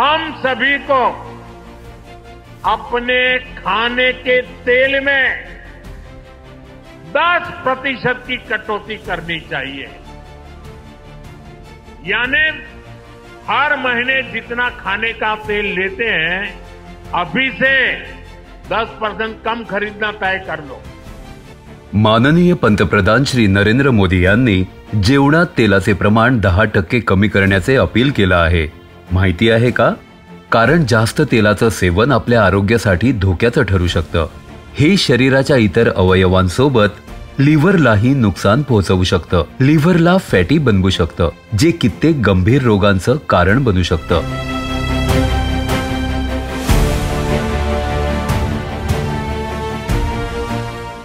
हम सभी को अपने खाने के तेल में 10% की कटौती करनी चाहिए। यानी हर महीने जितना खाने का तेल लेते हैं, अभी से 10% कम खरीदना तय कर लो। माननीय पंतप्रधान श्री नरेंद्र मोदी यांनी जेवणात तेलाचे प्रमाण 10% कमी करण्याचे अपील केलं आहे। माहिती आहे का? कारण जास्त तेलाचं सेवन आपल्या आरोग्यासाठी धोक्याचं ठरू शकतं। हे शरीराच्या इतर अवयवांसोबत लिव्हरलाही नुकसान पोहोचवू शकतं। लिव्हरला फॅटी बनवू शकतं, जे कित्येक गंभीर रोगांचं कारण बनू शकतं।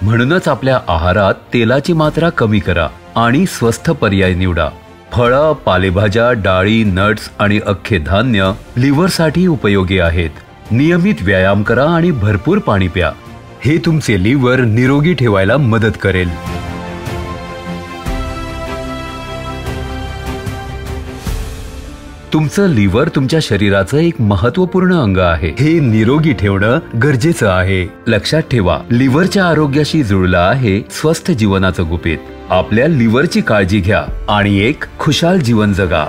म्हणूनच आपल्या आहारात तेलाची मात्रा कमी करा आणि स्वस्थ पर्याय निवडा। फळं, पालेभाज्या, डाळी, नट्स आणि अख्खे धान्य लिव्हरसाठी उपयोगी आहेत। नियमित व्यायाम करा आणि भरपूर पाणी प्या। हे तुमचे लिव्हर निरोगी ठेवायला मदत करेल। तुमचं लिव्हर तुमच्या शरीराचं एक महत्त्वपूर्ण अंग आहे। हे निरोगी ठेवणं गरजेचं आहे। लक्षात ठेवा, लिव्हरच्या आरोग्याशी जुळलं आहे स्वस्थ जीवनाचं गुपित। आपल्या लिव्हरची काळजी घ्या आणि एक खुशाल जीवन जगा।